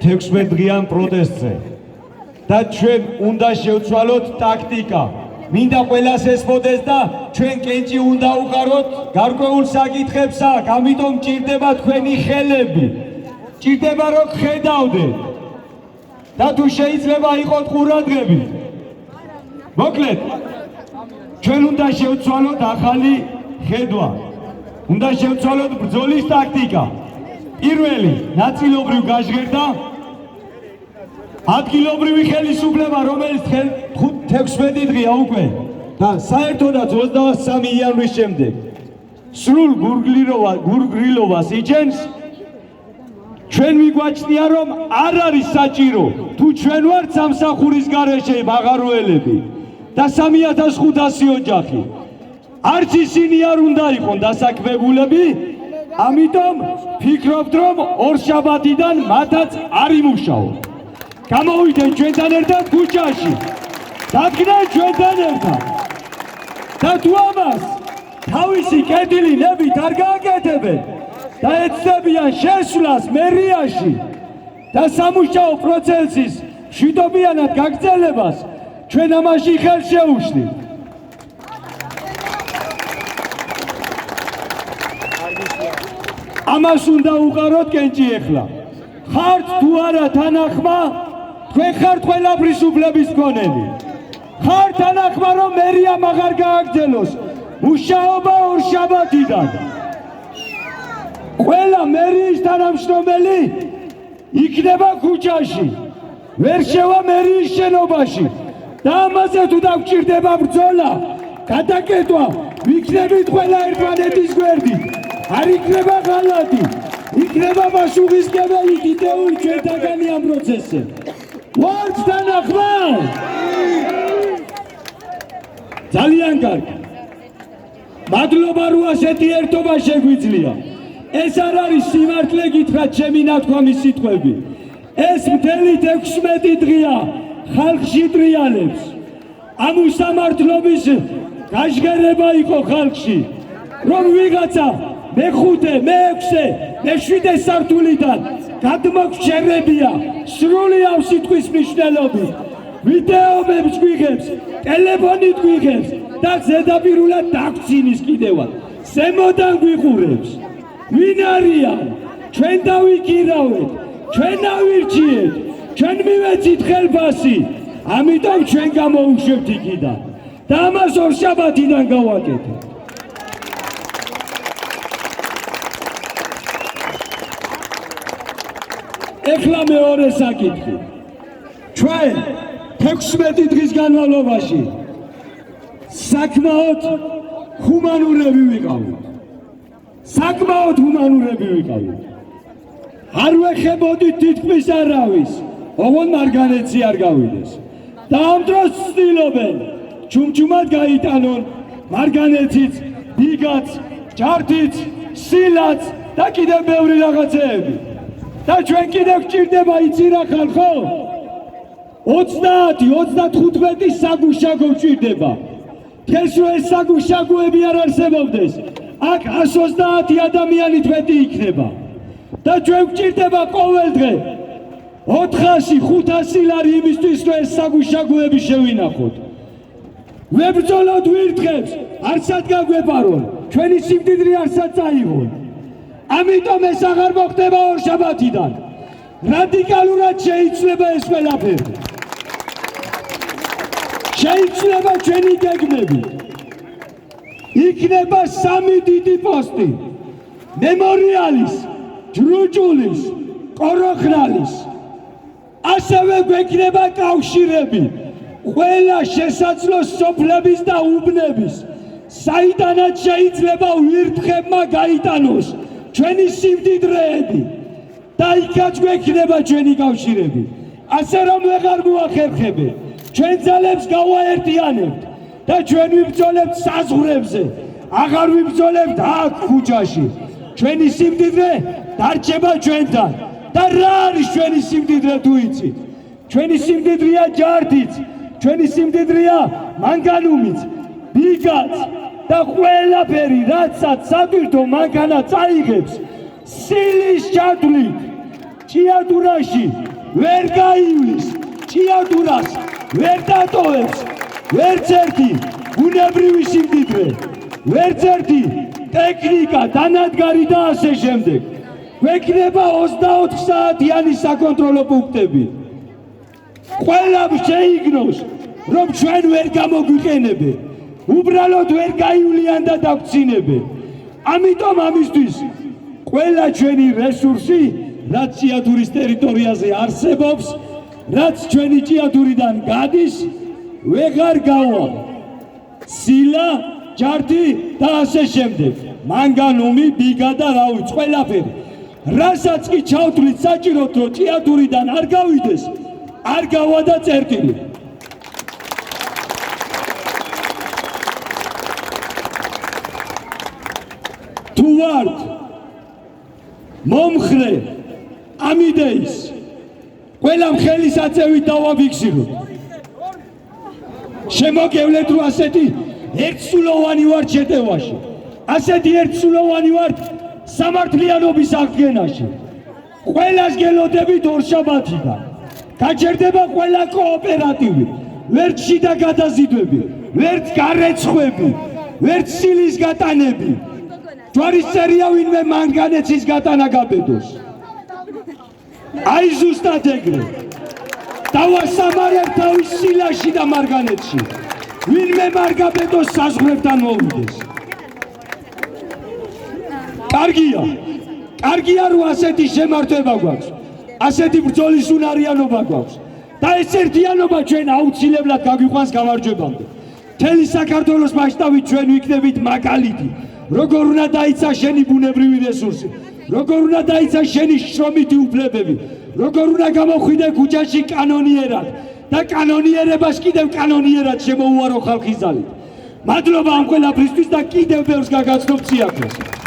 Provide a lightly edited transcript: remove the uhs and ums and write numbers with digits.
16-დღიან პროტესტზე და ჩვენ უნდა შევცვალოთ ტაქტიკა. მინდა ყველას ესმოდეს და ჩვენ კენჭი უნდა უყაროთ გარკვეულ საკითხებს აქ, ამიტომ ჭირდება თქვენი ხელები. ჭირდება რომ ხედავდეთ. და თუ შეიძლება იყოთ ყურადღები. მოკლედ, ჩვენ უნდა შევცვალოთ ახალი ხედვა. უნდა შევცვალოთ ბრძოლის ტაქტიკა. პირველი ნაწილობრივ გაჟღერდა ადგილობრივი ხელისუფლება, რომელიც 16 დღეა უკვე და საერთოდაც 23 იანვრის შემდეგ სრულ გურგრილობას იჩენს. ჩვენ მიგვაჩნია რომ არ არის საჭირო თუ ჩვენ ვართ სამსახურის გარეშე მაღაროელები და 3500 ოჯახი. არც ისინი არ უნდა იყონ დასაქმებულები. ამიტომ ფიქრობთ რომ ორშაბათიდან მათაც არ იმუშაოთ. გამოვიდეთ ჩვენთან ერთად ქუჩაში. დადგნენ ჩვენთან ერთად. და თუ ამას თავისი კეთილი ნებით არ გააკეთებენ და ეცდებიან შესვლას მერიაში და სამუშაო პროცესის მშვიდობიანად გაგრძელებას, ჩვენ ამაში ხელს შევუშლით. ამას უნდა უყაროთ კენჭი ახლა. ხართ თუ არა თანახმა, თქვენ ხართ ყველაფრის უფლების მქონენი. ხართ თანახმა რომ მერიამ აღარ გააგრძელოს მუშაობა ორშაბათიდან. ყველა მერიის თანამშრომელი იქნება ქუჩაში, ვერ შევა მერიის შენობაში და ამაზე თუ დაგჭირდება ბრძოლა, გადაკეტვა, ვიქნებით ყველა ერთმანეთის გვერდით. არ იქნება ღალატი, იქნება მასუხისმგებელი კიდეული ჩვენთაგანი ამ პროცესზე. ვართ თანახმა? ძალიან კარგი. მადლობა რომ ასეთი ერთობა შეგვიძლია. ეს არ არის სიმართლე გითხრათ ჩემი ნათქვამი სიტყვები. ეს მთელი 16 დღეა ხალხში ტრიალებს. ამ უსამართლობის გაჟღერება იყო ხალხში, რომ ვიღაცა მე-5, მე-6, მე-7 სართულიდან გადმოგჩერებია სრული ამ სიტყვის მნიშვნელობით. ვიდეოებს გვიღებს, ტელეფონით გვიღებს და ზედაპირულად დაგცინის კიდევაც. ზემოდან გვიყურებს. ვინ არიან? ჩვენ დავიკირავეთ, ჩვენ ავირჩიეთ, ჩვენ მივეცით ხელფასი, ამიტომ ჩვენ გამოვუშვებთ იქიდან და ამას ორშაბათიდან გავაკეთეთ. ეხლა მეორე საკითხი. ჩვენ 16 დღის განმავლობაში საკმაოდ ჰუმანურები ვიყავით. საკმაოდ ჰუმანურები ვიყავით. არ ვეხებოდით თითქმის არავის, ოღონდ მარგანეცი არ გავიდეს. და ამ დროს ცდილობენ ჩუმჩუმად გაიტანონ მარგანეციც, ბიგაც, ჯართიც, სილაც და კიდევ ბევრი რაღაცეები. და ჩვენ კიდევ გჭირდება იცი რა ხალხო? 30-35 საგუშაგო გჭირდება. დღეს რომ ეს საგუშაგოები არ არსებობდეს, აქ 130 ადამიანით მეტი იქნება. და ჩვენ გჭირდება ყოველდღე 400-500 ლარი იმისთვის რომ ეს საგუშაგოები შევინახოთ. ვებრძოლოთ ვირთხებს, არცად გაგვეპარონ, ჩვენი სიმდიდრე არცად წაიღონ. ამიტომ ეს აღარ მოხდება ორშაბათიდან. რადიკალურად შეიცვლება ეს ყველაფერი. შეიცვლება ჩვენი გეგმები. იქნება 3 დიდი პოსტი. მემორიალის, ჯრუჭულის, კოროხრალის. ასევე გვექნება კავშირები ყველა შესაძლო სოფლების და უბნების, საიდანაც შეიძლება ვირთხებმა გაიტანოს ჩვენი სიმდიდრეები და იქაც გვექნება ჩვენი კავშირები. ასე რომ ვეღარ მოახერხებთ, ჩვენ ძალებს გავაერთიანებთ და ჩვენ ვიბრძოლებთ საზღვრებზე, აღარ ვიბრძოლებთ აქ ქუჩაში. ჩვენი სიმდიდრე დარჩება ჩვენთან. და რა არის ჩვენი სიმდიდრე თუ იცით? ჩვენი სიმდიდრეა ჯართიც, ჩვენი სიმდიდრეა მანგანუმიც, ბიგაც და ყველაფერი, რაცაც საერთო მანქანა წაიღებს, სილის ჩათვლით ჭიათურაში ვერ გაივლის, ჭიათურას ვერ დატოვებს ვერც ერთი ბუნებრივი სიმდიდრე, ვერც ერთი ტექნიკა, დანადგარი და ასე შემდეგ. გვექნება 24 საათიანი საკონტროლო პუნქტები. ყველამ შეიგნოს, რომ ჩვენ ვერ გამოგვიყენებენ, უბრალოდ ვერ გაივლიან და დაგვრცინებენ. ამიტომ ამისთვის ყველა ჩვენი რესურსი, რაც ჭიათურის ტერიტორიაზე არსებობს, რაც ჩვენი ჭიათურიდან გადის, ვეღარ გავა. ცილა, ჯართი და ასე შემდეგ. მანგანუმი, ბიგა და რა ვიცი, ყველაფერი. რასაც კი ჩავთვლით საჭიროდ, რომ ჭიათურიდან არ გავიდეს, არ გავა და წერტილი. თუ ვართ მომხრე ამ იდეის, ყველამ ხელისაწევით დავაფიქსიროთ. შემოგევლეთ, რომ ასეთი ერთსულოვანი ვართ შეტევაში, ასეთი ერთსულოვანი ვართ სამართლიანობის აღდგენაში. ყველას გელოდებით ორშაბათიდან. გაჩერდება ყველა კოოპერატივი, ვერც შიდა გადაზიდვები, ვერც გარეცხვები, ვერც სილის გატანები. ჯვარისწერია ვინმე მანგანეცის გატანა გაბედოს. აი ზუსტად ეგრე. დავასამარებ თავის სილაში და მარგანეთში. ვინმე მარგაბედოს საზღვრებთან მოვიდეს. კარგია რომ ასეთი შემართება გვაქვს, ასეთი ბრძოლის უნარიანობა გვაქვს და ეს ერთიანობა ჩვენ აუცილებლად გაგვიყვანს გამარჯვებამდე. მთელი საქართველოს მასშტაბით ჩვენ ვიქნებით მაგალითი, როგორ უნდა დაიცა შენი ბუნებრივი რესურსი, როგორ უნდა დაიცა შენი შრომითი უფლებები, როგორ უნდა გამოხვიდე ქუჩაში კანონიერად და კანონიერებას კიდევ კანონიერად შემოუარო ხალხის ძალით. მადლობა ამ ყველაფრისთვის და კიდევ ბევრს გაგაცნობ სიახლეს.